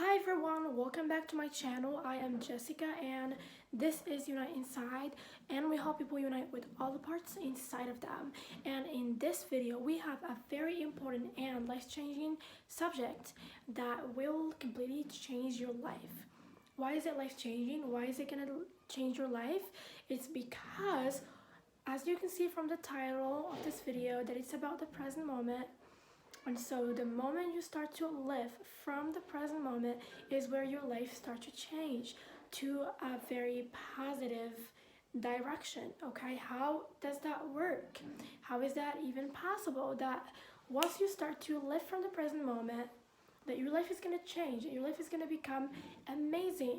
Hi everyone, welcome back to my channel. I am Jessica and this is Unite Inside, and we help people unite with all the parts inside of them. And in this video we have a very important and life-changing subject that will completely change your life. Why is it life-changing? Why is it going to change your life? It's because, as you can see from the title of this video, that it's about the present moment. And so the moment you start to live from the present moment is where your life starts to change to a very positive direction. Okay, how does that work? How is that even possible? That once you start to live from the present moment, that your life is going to change, that your life is going to become amazing,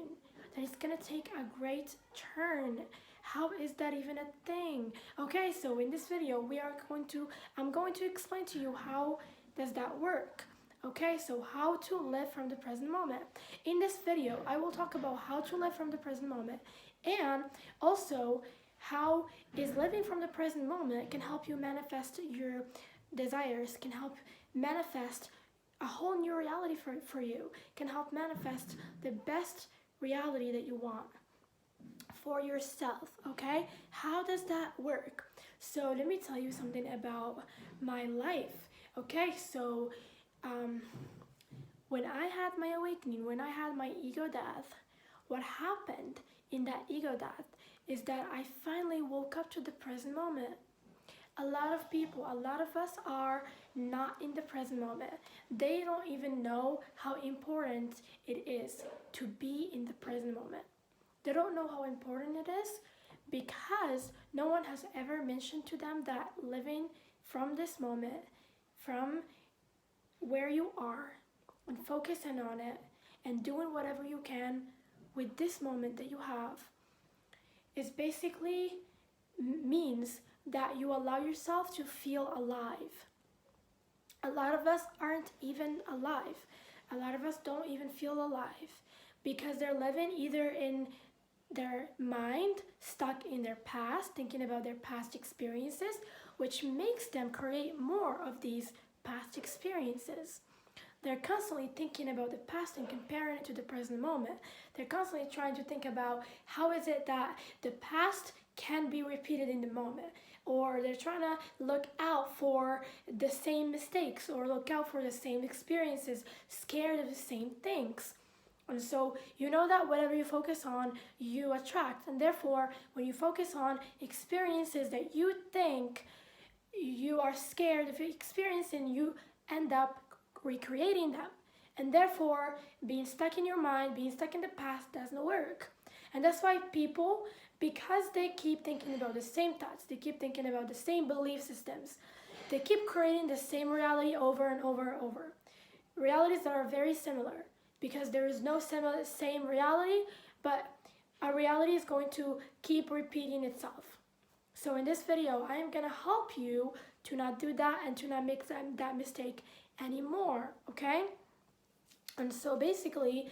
that it's going to take a great turn. How is that even a thing? Okay, so in this video I'm going to explain to you how does that work. Okay, so how to live from the present moment. In this video, I will talk about how to live from the present moment, and also how is living from the present moment can help you manifest your desires, can help manifest a whole new reality for you, can help manifest the best reality that you want for yourself. Okay, how does that work? So let me tell you something about my life. Okay, so when I had my awakening, when I had my ego death, what happened in that ego death is that I finally woke up to the present moment. A lot of people, a lot of us are not in the present moment. They don't even know how important it is to be in the present moment. They don't know how important it is because no one has ever mentioned to them that living from this moment, from where you are, and focusing on it and doing whatever you can with this moment that you have is basically means that you allow yourself to feel alive. A lot of us aren't even alive. A lot of us don't even feel alive because they're living either in their mind, stuck in their past, thinking about their past experiences, which makes them create more of these past experiences. They're constantly thinking about the past and comparing it to the present moment. They're constantly trying to think about how is it that the past can be repeated in the moment, or they're trying to look out for the same mistakes or look out for the same experiences, scared of the same things. And so you know that whatever you focus on, you attract. And therefore, when you focus on experiences that you think you are scared of experiencing, you end up recreating them. And therefore, being stuck in your mind, being stuck in the past doesn't work. And that's why people, because they keep thinking about the same thoughts, they keep thinking about the same belief systems, they keep creating the same reality over and over and over. Realities that are very similar, because there is no same reality, but a reality is going to keep repeating itself. So in this video, I am going to help you to not do that and to not make that mistake anymore, okay? And so basically,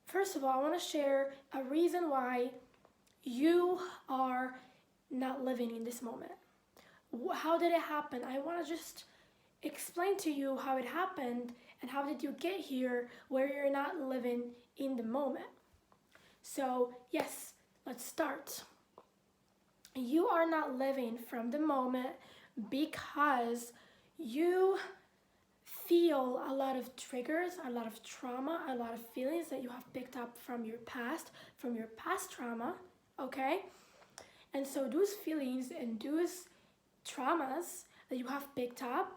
first of all, I want to share a reason why you are not living in this moment. How did it happen? I want to just explain to you how it happened and how did you get here where you're not living in the moment. So yes, let's start. You are not living from the moment because you feel a lot of triggers, a lot of trauma, a lot of feelings that you have picked up from your past trauma, okay? And so those feelings and those traumas that you have picked up,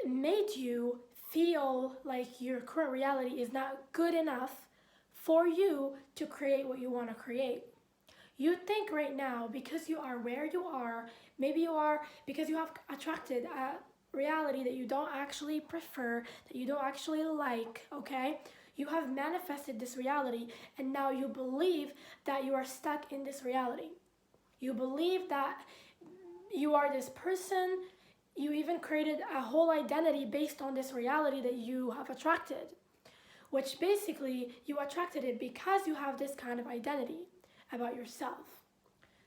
made you feel like your current reality is not good enough for you to create what you want to create. You think right now, because you are where you are, maybe you are because you have attracted a reality that you don't actually prefer, that you don't actually like, okay? You have manifested this reality and now you believe that you are stuck in this reality. You believe that you are this person. You even created a whole identity based on this reality that you have attracted, which basically you attracted it because you have this kind of identity about yourself.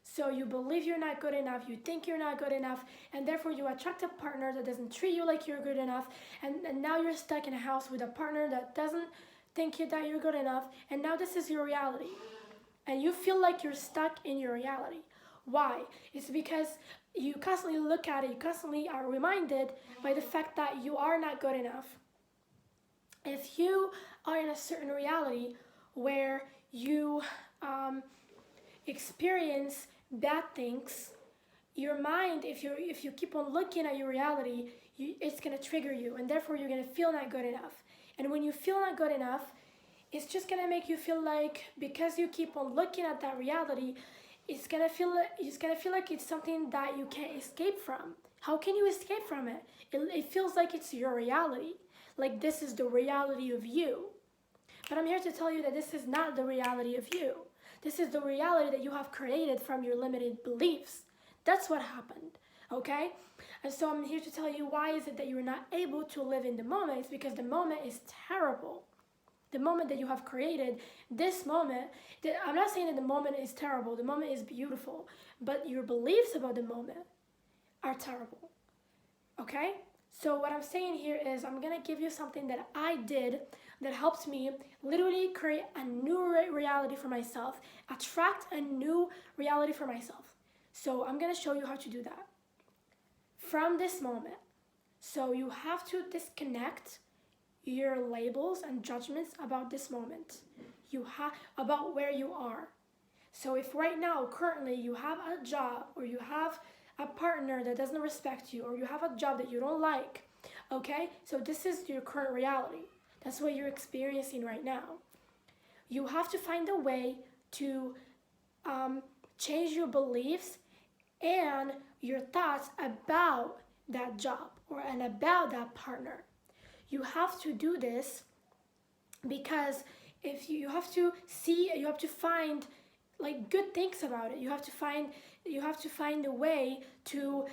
So you believe you're not good enough, you think you're not good enough, and therefore you attract a partner that doesn't treat you like you're good enough, and now you're stuck in a house with a partner that doesn't think that you're good enough, and now this is your reality. And you feel like you're stuck in your reality. Why? It's because you constantly look at it, you constantly are reminded by the fact that you are not good enough. If you are in a certain reality where you experience bad things, your mind, if you keep on looking at your reality, it's going to trigger you, and therefore you're going to feel not good enough. And when you feel not good enough, it's just going to make you feel like, because you keep on looking at that reality, it's going to feel like it's something that you can't escape from. How can you escape from it? It feels like it's your reality, like this is the reality of you. But I'm here to tell you that this is not the reality of you. This is the reality that you have created from your limited beliefs. That's what happened, okay? And so I'm here to tell you, why is it that you're not able to live in the moment? It's because the moment is terrible. The moment that you have created, this moment, I'm not saying that the moment is terrible, the moment is beautiful, but your beliefs about the moment are terrible, okay? So what I'm saying here is, I'm gonna give you something that I did that helped me literally create a new reality for myself, attract a new reality for myself. So I'm gonna show you how to do that from this moment. So you have to disconnect your labels and judgments about this moment. You have about where you are. So if right now, currently, you have a job, or you have a partner that doesn't respect you, or you have a job that you don't like, okay? So this is your current reality. That's what you're experiencing right now. You have to find a way to change your beliefs and your thoughts about that job and about that partner. You have to do this because if you have to see, you have to find like good things about it. You have to find a way to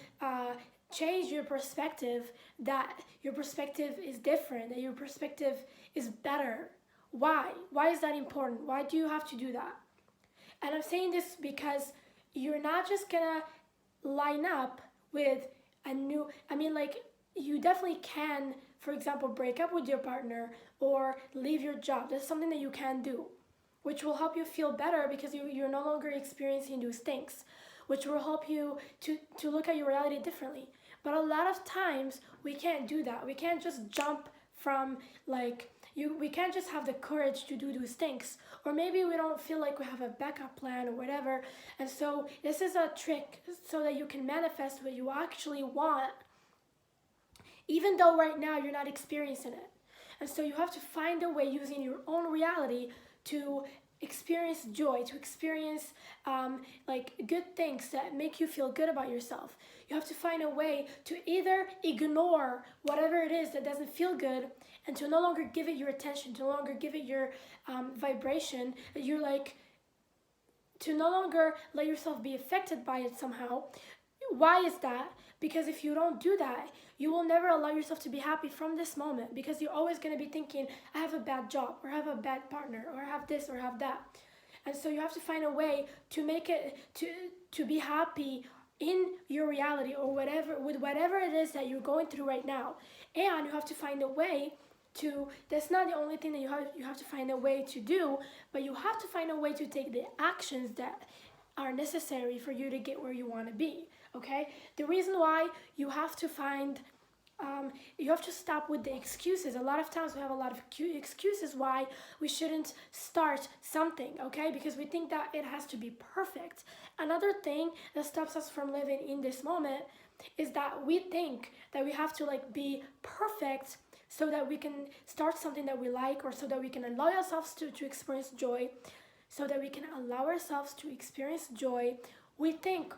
change your perspective, that your perspective is different, that your perspective is better. Why? Why is that important? Why do you have to do that? And I'm saying this because you're not just gonna line up with a new, you definitely can, for example, break up with your partner or leave your job. That's something that you can do, which will help you feel better because you're no longer experiencing those things, which will help you to look at your reality differently. But a lot of times we can't do that. We can't just jump from we can't just have the courage to do those things. Or maybe we don't feel like we have a backup plan or whatever. And so this is a trick so that you can manifest what you actually want, even though right now you're not experiencing it. And so you have to find a way using your own reality to experience joy, to experience good things that make you feel good about yourself. You have to find a way to either ignore whatever it is that doesn't feel good and to no longer give it your attention, to no longer give it your vibration, that you're to no longer let yourself be affected by it somehow. Why is that? Because if you don't do that, you will never allow yourself to be happy from this moment, because you're always going to be thinking, I have a bad job, or I have a bad partner, or I have this, or I have that. And so you have to find a way to make it, to be happy in your reality, or whatever it is that you're going through right now. And you have to find a way to, that's not the only thing that you have to find a way to do, but you have to find a way to take the actions that are necessary for you to get where you want to be. Okay, the reason why you have to stop with the excuses. A lot of times we have a lot of excuses why we shouldn't start something, okay, because we think that it has to be perfect. Another thing that stops us from living in this moment is that we think that we have to be perfect so that we can start something that we like, or so that we can allow ourselves to experience joy. So that we can allow ourselves to experience joy, we think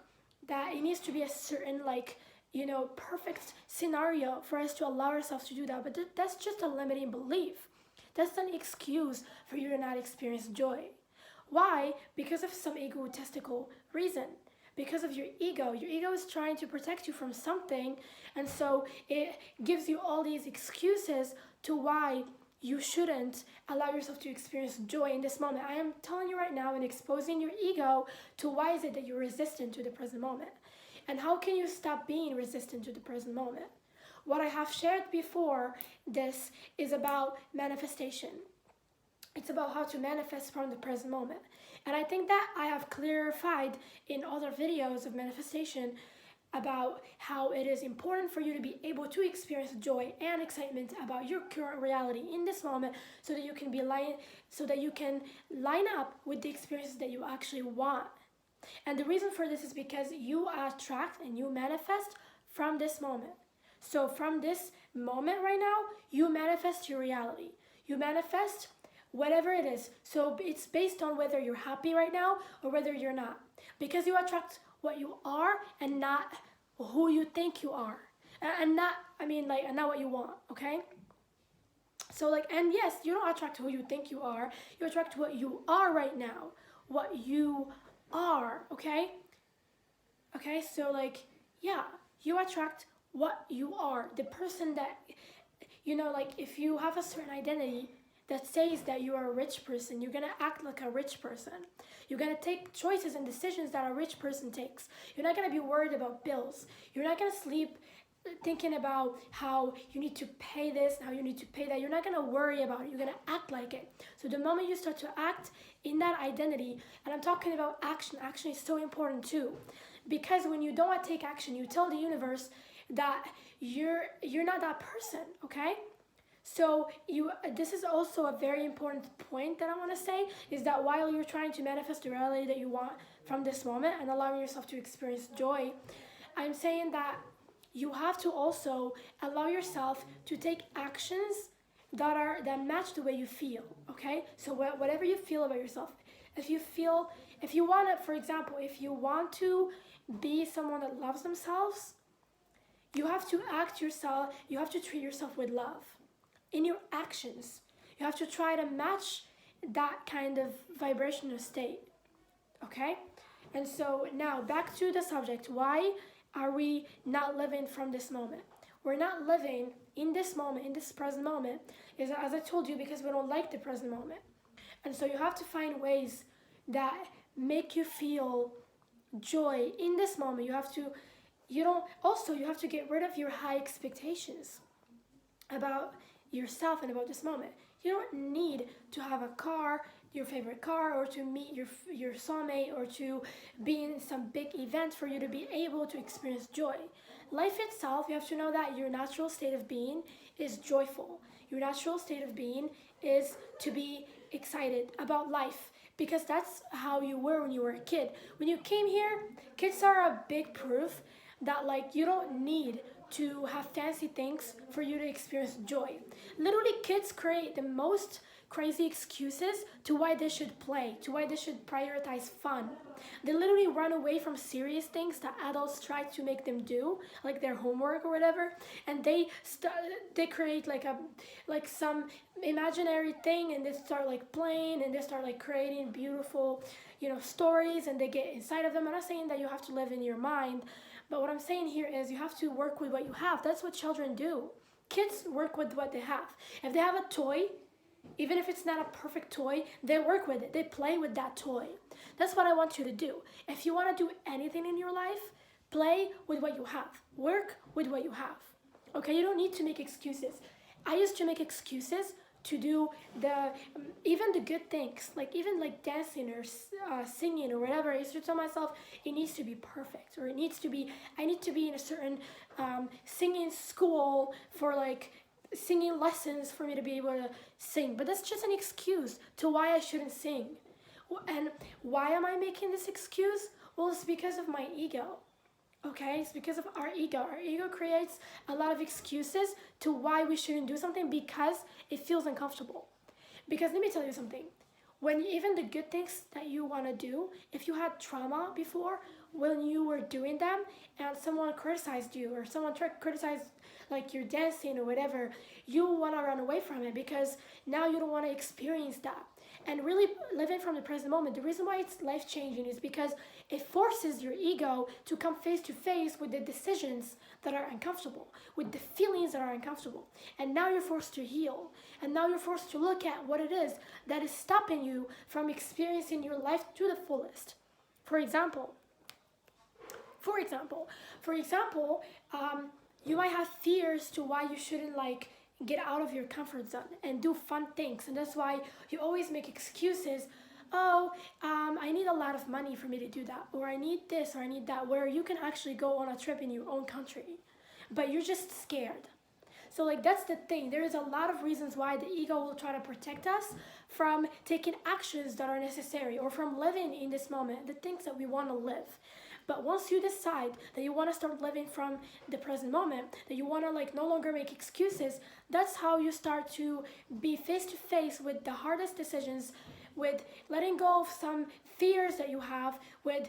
that it needs to be a certain perfect scenario for us to allow ourselves to do that. But that's just a limiting belief. That's an excuse for you to not experience joy. Why? Because of some egotistical reason. Because of your ego. Your ego is trying to protect you from something, and so it gives you all these excuses to why you shouldn't allow yourself to experience joy in this moment. I am telling you right now and exposing your ego to why is it that you're resistant to the present moment. And how can you stop being resistant to the present moment? What I have shared before this is about manifestation. It's about how to manifest from the present moment. And I think that I have clarified in other videos of manifestation about how it is important for you to be able to experience joy and excitement about your current reality in this moment, so that you can line up with the experiences that you actually want. And the reason for this is because you attract and you manifest from this moment. So from this moment right now, you manifest your reality. You manifest whatever it is. So it's based on whether you're happy right now or whether you're not. Because you attract what you are and not who you think you are. And not what you want, okay? So and yes, you don't attract who you think you are. You attract what you are right now. What you are, okay? Okay, so yeah, you attract what you are. The person that, if you have a certain identity that says that you are a rich person, you're gonna act like a rich person. You're gonna take choices and decisions that a rich person takes. You're not gonna be worried about bills. You're not gonna sleep thinking about how you need to pay this, how you need to pay that. You're not gonna worry about it. You're gonna act like it. So the moment you start to act in that identity, and I'm talking about action is so important too. Because when you don't take action, you tell the universe that you're not that person, okay? So this is also a very important point that I want to say, is that while you're trying to manifest the reality that you want from this moment and allowing yourself to experience joy, I'm saying that you have to also allow yourself to take actions that match the way you feel, okay? So whatever you feel about yourself, if you want to, for example, if you want to be someone that loves themselves, you have to treat yourself with love. In your actions, you have to try to match that kind of vibrational state, okay? And so now back to the subject. Why are we not living from this moment? We're not living in this moment, in this present moment, is, as I told you, because we don't like the present moment. And so you have to find ways that make you feel joy in this moment. You have to get rid of your high expectations about yourself and about this moment. You don't need to have a car, your favorite car, or to meet your soulmate, or to be in some big event for you to be able to experience joy. Life itself, you have to know that your natural state of being is joyful. Your natural state of being is to be excited about life, because that's how you were when you were a kid. When you came here, kids are a big proof that you don't need to have fancy things for you to experience joy. Literally, kids create the most crazy excuses to why they should play, to why they should prioritize fun. They literally run away from serious things that adults try to make them do, like their homework or whatever, and they create some imaginary thing, and they start playing, and they start creating beautiful stories, and they get inside of them. I'm not saying that you have to live in your mind, but what I'm saying here is you have to work with what you have. That's what children do. Kids work with what they have. If they have a toy, even if it's not a perfect toy, they work with it. They play with that toy. That's what I want you to do. If you want to do anything in your life, play with what you have. Work with what you have. Okay, you don't need to make excuses. I used to make excuses to do even the good things, even dancing or singing or whatever. I used to tell myself it needs to be perfect, or I need to be in a certain singing school for singing lessons for me to be able to sing. But that's just an excuse to why I shouldn't sing. And why am I making this excuse? Well, it's because of my ego. Okay, it's because of our ego. Our ego creates a lot of excuses to why we shouldn't do something, because it feels uncomfortable. Because let me tell you something. When even the good things that you want to do, if you had trauma before, when you were doing them and someone criticized you, or someone tried to criticize like you're dancing or whatever, you want to run away from it because now you don't want to experience that. And really living from the present moment, the reason why it's life changing is because it forces your ego to come face to face with the decisions that are uncomfortable, with the feelings that are uncomfortable. And now you're forced to heal. And now you're forced to look at what it is that is stopping you from experiencing your life to the fullest. For example, for example, you might have fears to why you shouldn't like get out of your comfort zone and do fun things, and that's why you always make excuses. Oh, I need a lot of money for me to do that, or I need this, or I need that, where you can actually go on a trip in your own country, but you're just scared. So like that's the thing. There is a lot of reasons why the ego will try to protect us from taking actions that are necessary, or from living in this moment, the things that we want to live. But once you decide that you want to start living from the present moment, that you want to like no longer make excuses, that's how you start to be face to face with the hardest decisions, with letting go of some fears that you have, with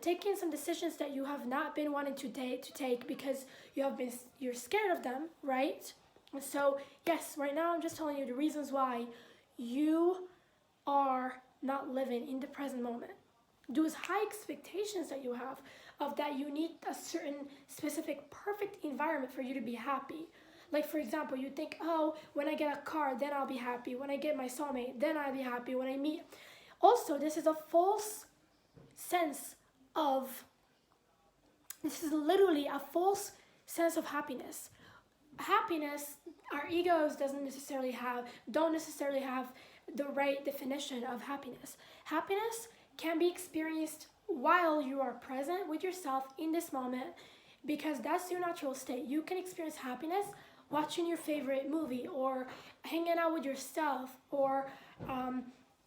taking some decisions that you have not been wanting to take because you're scared of them, right? And so yes, right now I'm just telling you the reasons why you are not living in the present moment. Those high expectations that you have of that you need a certain specific perfect environment for you to be happy. Like for example, you think, oh, when I get a car, then I'll be happy. When I get my soulmate, then I'll be happy. When I meet. Also, this is a false sense of, this is literally a false sense of happiness. Happiness, our egos don't necessarily have the right definition of happiness. Happiness can be experienced while you are present with yourself in this moment, because that's your natural state. You can experience happiness watching your favorite movie, or hanging out with yourself, or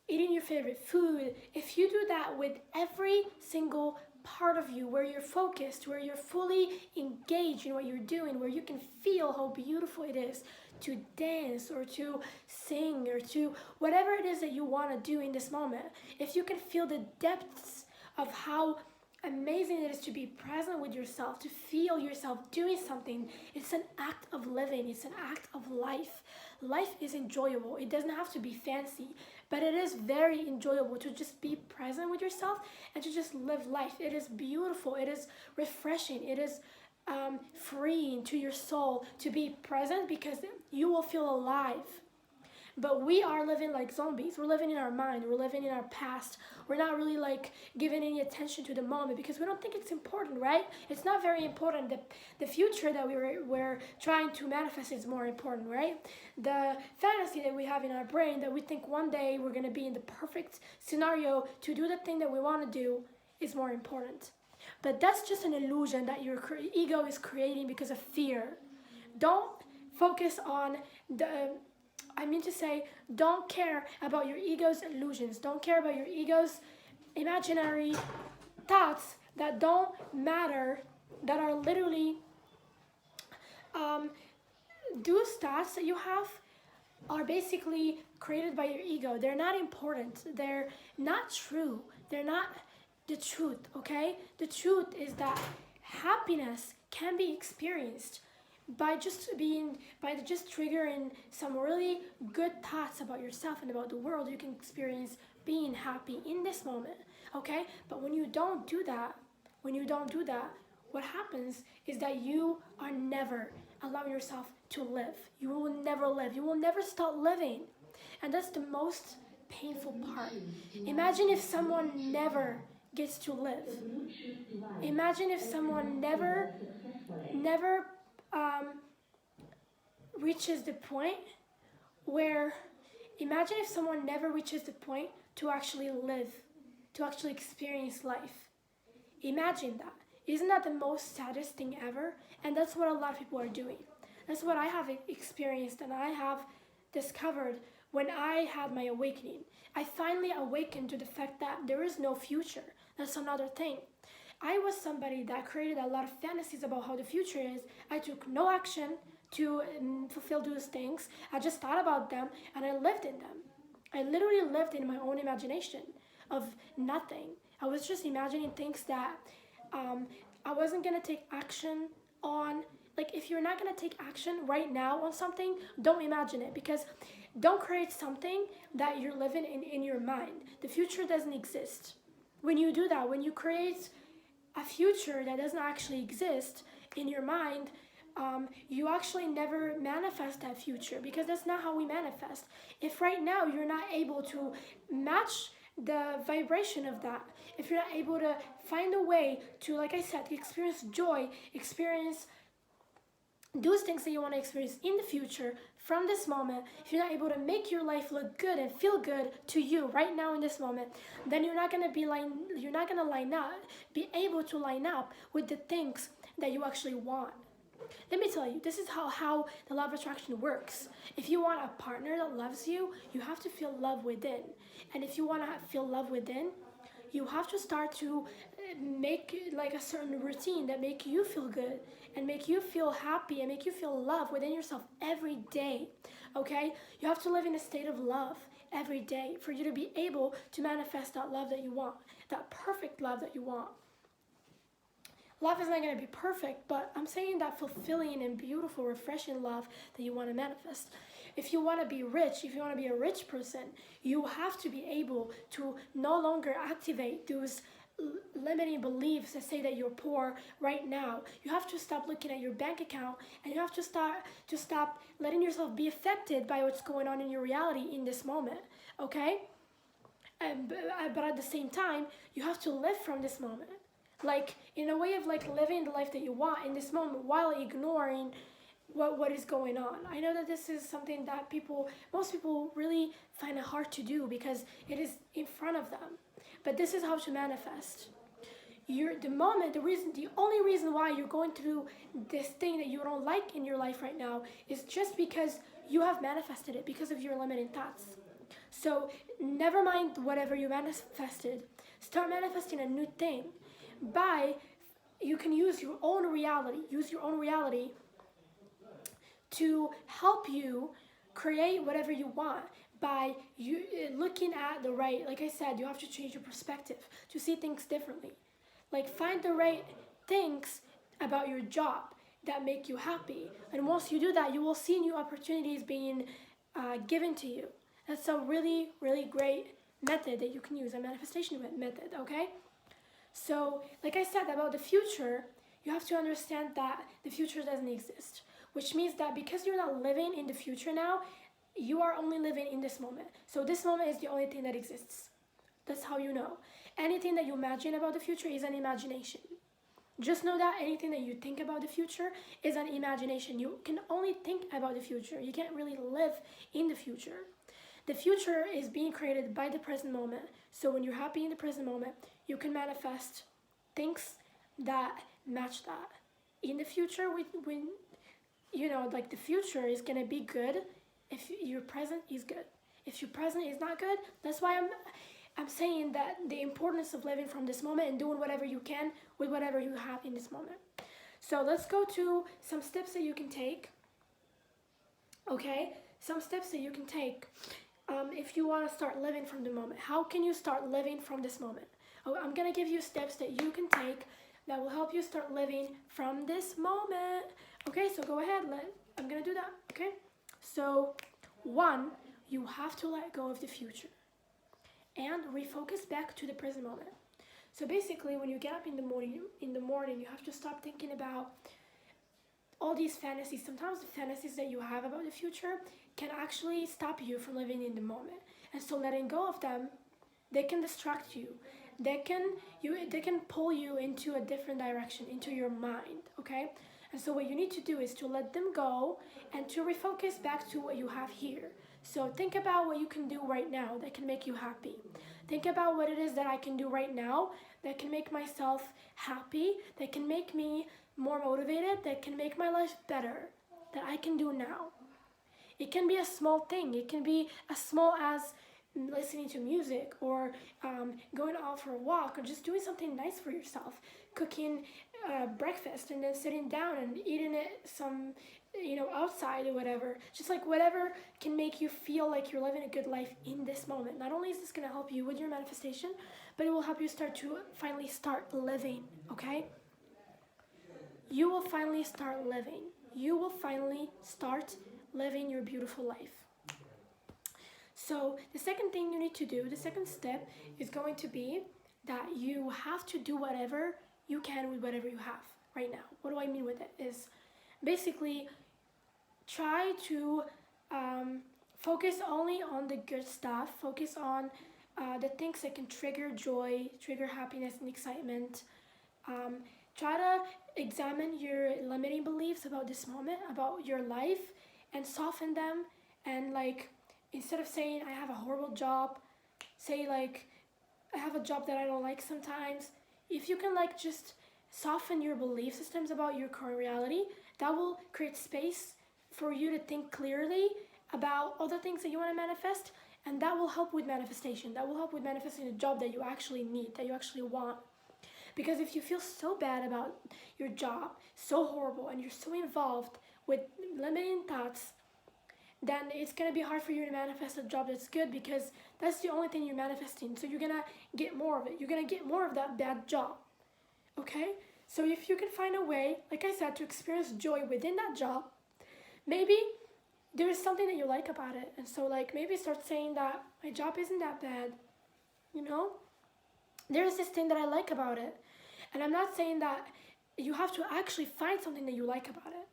eating your favorite food. If you do that with every single part of you, where you're focused, where you're fully engaged in what you're doing, where you can feel how beautiful it is to dance or to sing or to whatever it is that you want to do in this moment, if you can feel the depths of how amazing it is to be present with yourself, to feel yourself doing something, it's an act of living, it's an act of life. Life is enjoyable. It doesn't have to be fancy, but it is very enjoyable to just be present with yourself and to just live life. It is beautiful, it is refreshing, it is freeing to your soul to be present, because you will feel alive. But we are living like zombies. We're living in our mind. We're living in our past. We're not really like giving any attention to the moment because we don't think it's important, right? It's not very important. The future that we're trying to manifest is more important, right? The fantasy that we have in our brain, that we think one day we're going to be in the perfect scenario to do the thing that we want to do, is more important. But that's just an illusion that your ego is creating because of fear. Don't focus on don't care about your ego's illusions. Don't care about your ego's imaginary thoughts that don't matter, that are literally, those thoughts that you have are basically created by your ego. They're not important. They're not true. They're not the truth, okay? The truth is that happiness can be experienced by just triggering some really good thoughts about yourself and about the world. You can experience being happy in this moment, okay? But when you don't do that, what happens is that you are never allowing yourself to live. You will never live. You will never start living. And that's the most painful part. Imagine if someone never gets to live. Imagine if someone never reaches the point where, imagine if someone never reaches the point to actually live, to actually experience life. Imagine that. Isn't that the most saddest thing ever? And that's what a lot of people are doing. That's what I have experienced and I have discovered when I had my awakening. I finally awakened to the fact that there is no future. That's another thing. I was somebody that created a lot of fantasies about how the future is. I took no action to fulfill those things. I just thought about them and I lived in them. I literally lived in my own imagination of nothing. I was just imagining things that I wasn't gonna take action on. Like, if you're not gonna take action right now on something, don't imagine it, because don't create something that you're living in your mind. The future doesn't exist. When you do that, when you create a future that doesn't actually exist in your mind, you actually never manifest that future, because that's not how we manifest. If right now you're not able to match the vibration of that, if you're not able to find a way to, like I said, experience joy, experience those things that you want to experience in the future from this moment, if you're not able to make your life look good and feel good to you right now in this moment, then you're not gonna be able to line up with the things that you actually want. Let me tell you, this is how the law of attraction works. If you want a partner that loves you, you have to feel love within. And if you want to feel love within, you have to start to make like a certain routine that make you feel good and make you feel happy and make you feel love within yourself every day. Okay, you have to live in a state of love every day for you to be able to manifest that love that you want, that perfect love that you want. Love is not going to be perfect, but I'm saying that fulfilling and beautiful, refreshing love that you want to manifest. If you want to be rich, if you want to be a rich person, you have to be able to no longer activate those limiting beliefs that say that you're poor right now. You have to stop looking at your bank account, and you have to stop letting yourself be affected by what's going on in your reality in this moment, okay? But at the same time, you have to live from this moment. Like, in a way of like living the life that you want in this moment while ignoring what is going on. I know that this is something that most people really find it hard to do because it is in front of them. But this is how to manifest. The only reason why you're going through this thing that you don't like in your life right now is just because you have manifested it because of your limiting thoughts. So never mind whatever you manifested. Start manifesting a new thing. You can use your own reality to help you create whatever you want by you looking at the right, like I said, you have to change your perspective to see things differently. Like, find the right things about your job that make you happy, and once you do that, you will see new opportunities being given to you. That's a really, really great method that you can use, a manifestation method, okay? So, like I said about the future, you have to understand that the future doesn't exist, which means that because you're not living in the future now, you are only living in this moment. So this moment is the only thing that exists. That's how you know. Anything that you imagine about the future is an imagination. Just know that anything that you think about the future is an imagination. You can only think about the future. You can't really live in the future. The future is being created by the present moment. So when you're happy in the present moment, you can manifest things that match that. In the future, when you know, like, the future is gonna be good if your present is good. If your present is not good, that's why I'm saying that the importance of living from this moment and doing whatever you can with whatever you have in this moment. So let's go to some steps that you can take. Okay, some steps that you can take if you want to start living from the moment. How can you start living from this moment? Oh, I'm gonna give you steps that you can take that will help you start living from this moment. Okay, so go ahead. I'm gonna do that. Okay. So, 1, you have to let go of the future and refocus back to the present moment. So basically, when you get up in the morning, you have to stop thinking about all these fantasies. Sometimes the fantasies that you have about the future can actually stop you from living in the moment. And so letting go of them, they can distract you. They can pull you into a different direction, into your mind, okay? And so what you need to do is to let them go and to refocus back to what you have here. So think about what you can do right now that can make you happy. Think about what it is that I can do right now that can make myself happy, that can make me more motivated, that can make my life better, that I can do now. It can be a small thing. It can be as small as listening to music, or going out for a walk, or just doing something nice for yourself, cooking breakfast and then sitting down and eating it some outside or whatever. Just like whatever can make you feel like you're living a good life in this moment. Not only is this going to help you with your manifestation, but it will help you finally start living, okay? You will finally start living. You will finally start living your beautiful life. So the second thing you need to do, the second step, is going to be that you have to do whatever you can with whatever you have right now. What do I mean with it? Is basically try to focus only on the good stuff. Focus on the things that can trigger joy, trigger happiness and excitement. Try to examine your limiting beliefs about this moment, about your life, and soften them. And like, instead of saying I have a horrible job, say like I have a job that I don't like sometimes. If you can like just soften your belief systems about your current reality, that will create space for you to think clearly about other things that you want to manifest, and that will help with manifestation. That will help with manifesting a job that you actually need, that you actually want. Because if you feel so bad about your job, so horrible, and you're so involved with limiting thoughts, then it's going to be hard for you to manifest a job that's good, because that's the only thing you're manifesting. So you're going to get more of it. You're going to get more of that bad job. Okay? So if you can find a way, like I said, to experience joy within that job, maybe there is something that you like about it. And so like maybe start saying that my job isn't that bad. There's this thing that I like about it. And I'm not saying that you have to actually find something that you like about it.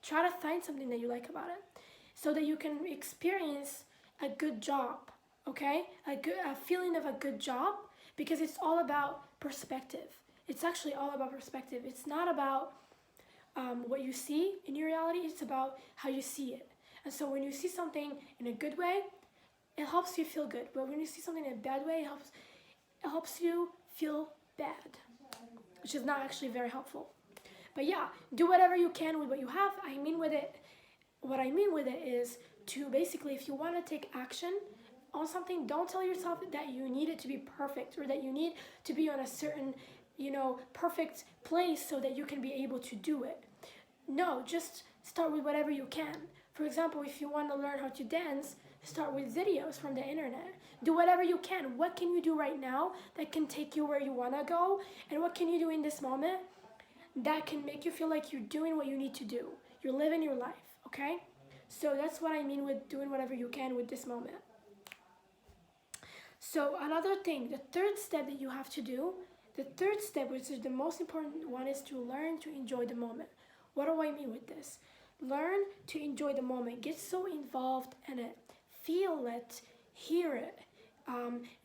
Try to find something that you like about it, so that you can experience a good job, okay? A feeling of a good job, because it's all about perspective. It's actually all about perspective. It's not about what you see in your reality, it's about how you see it. And so when you see something in a good way, it helps you feel good. But when you see something in a bad way, it helps you feel bad, which is not actually very helpful. But yeah, do whatever you can with what you have. What I mean with it is to basically, if you want to take action on something, don't tell yourself that you need it to be perfect, or that you need to be on a certain, perfect place so that you can be able to do it. No, just start with whatever you can. For example, if you want to learn how to dance, start with videos from the internet. Do whatever you can. What can you do right now that can take you where you want to go? And what can you do in this moment that can make you feel like you're doing what you need to do? You're living your life. Okay? So that's what I mean with doing whatever you can with this moment. So another thing, the third step that you have to do, the third step, which is the most important one, is to learn to enjoy the moment. What do I mean with this? Learn to enjoy the moment. Get so involved in it. Feel it. Hear it.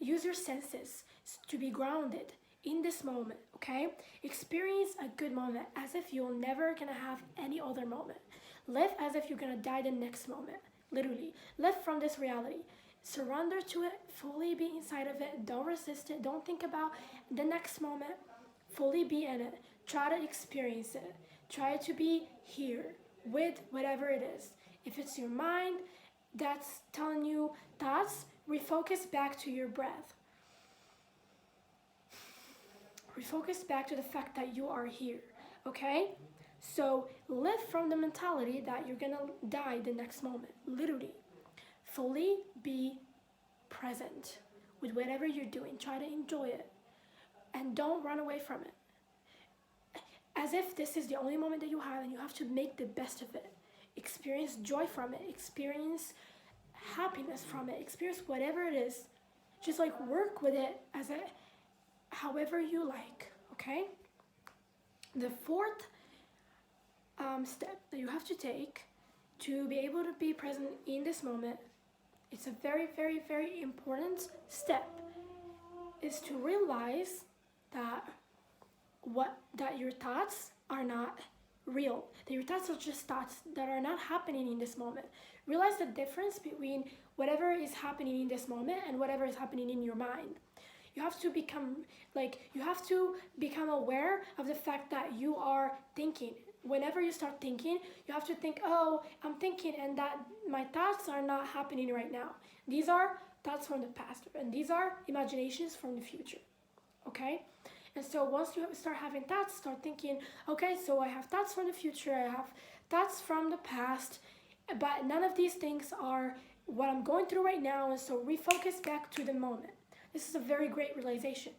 Use your senses to be grounded in this moment, okay? Experience a good moment as if you're never gonna have any other moment. Live as if you're gonna die the next moment, literally. Live from this reality. Surrender to it, fully be inside of it. Don't resist it. Don't think about the next moment. Fully be in it. Try to experience it. Try to be here with whatever it is. If it's your mind that's telling you thoughts, refocus back to your breath. Refocus back to the fact that you are here, okay? So live from the mentality that you're gonna die the next moment, literally. Fully be present with whatever you're doing. Try to enjoy it, and don't run away from it. As if this is the only moment that you have, and you have to make the best of it. Experience joy from it. Experience happiness from it. Experience whatever it is. Just like work with it however you like, okay? The fourth step that you have to take to be able to be present in this moment, it's a very, very, very important step, is to realize that your thoughts are not real, that your thoughts are just thoughts that are not happening in this moment. Realize the difference between whatever is happening in this moment and whatever is happening in your mind. You have to become aware of the fact that you are thinking. Whenever you start thinking, you have to think, oh, I'm thinking, and that my thoughts are not happening right now. These are thoughts from the past, and these are imaginations from the future, okay? And so once you start having thoughts, start thinking, okay, so I have thoughts from the future, I have thoughts from the past, but none of these things are what I'm going through right now, and so refocus back to the moment. This is a very great realization.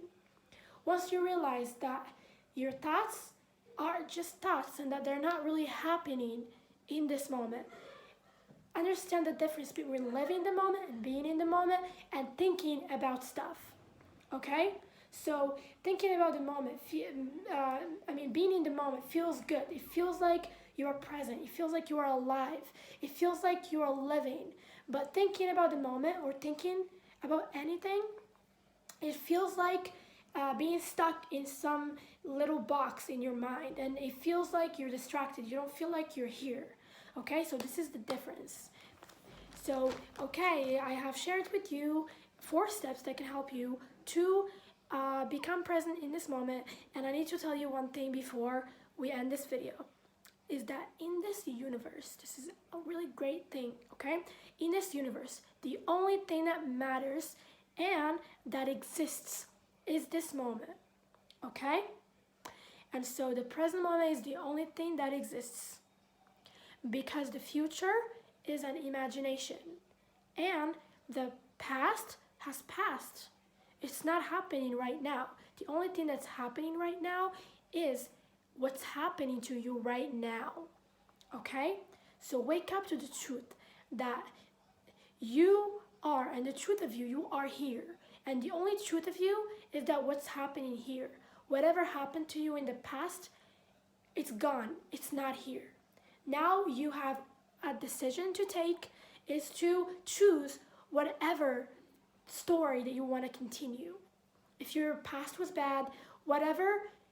Once you realize that your thoughts are just thoughts and that they're not really happening in this moment, understand the difference between living the moment and being in the moment and thinking about stuff. Okay? So thinking about the moment, being in the moment feels good. It feels like you are present. It feels like you are alive. It feels like you are living. But thinking about the moment or thinking about anything, it feels like being stuck in some little box in your mind, and it feels like you're distracted. You don't feel like you're here. Okay, so this is the difference. So, okay, I have shared with you 4 steps that can help you to become present in this moment. And I need to tell you one thing before we end this video, is that in this universe, this is a really great thing, okay? In this universe, the only thing that matters and that exists is this moment, okay? And so the present moment is the only thing that exists, because the future is an imagination and the past has passed. It's not happening right now. The only thing that's happening right now is what's happening to you right now, okay? So wake up to the truth that you are, and the truth of you, you are here. And the only truth of you is that what's happening here. Whatever happened to you in the past, it's gone. It's not here. Now you have a decision to take, is to choose whatever story that you want to continue. If your past was bad, whatever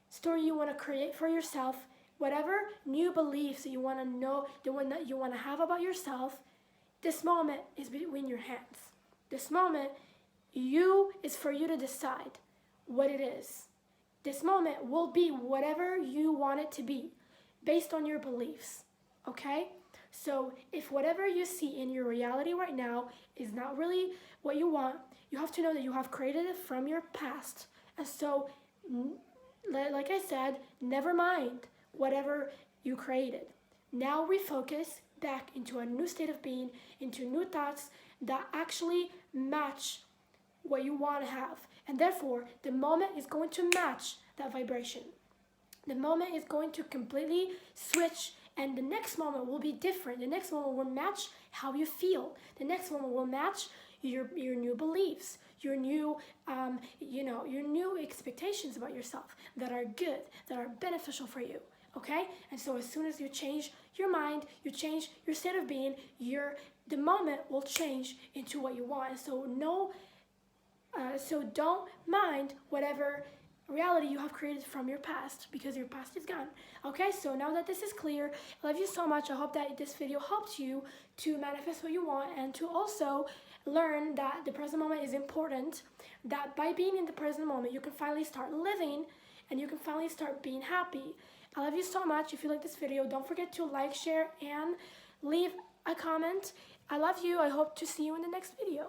story you want to create for yourself, whatever new beliefs that you want to know, the one that you want to have about yourself, this moment is between your hands. This moment is for you to decide what it is. This moment will be whatever you want it to be based on your beliefs, okay? So if whatever you see in your reality right now is not really what you want, you have to know that you have created it from your past. And so, like I said, never mind whatever you created. Now refocus back into a new state of being, into new thoughts that actually match what you want to have. And therefore, the moment is going to match that vibration. The moment is going to completely switch, and the next moment will be different. The next moment will match how you feel. The next moment will match your new beliefs, your new your new expectations about yourself that are good, that are beneficial for you. Okay? And so as soon as you change your mind, you change your state of being, the moment will change into what you want. So don't mind whatever reality you have created from your past, because your past is gone. Okay, so now that this is clear, I love you so much. I hope that this video helped you to manifest what you want, and to also learn that the present moment is important, that by being in the present moment you can finally start living and you can finally start being happy. I love you so much. If you like this video, don't forget to like, share, and leave a comment. I love you. I hope to see you in the next video.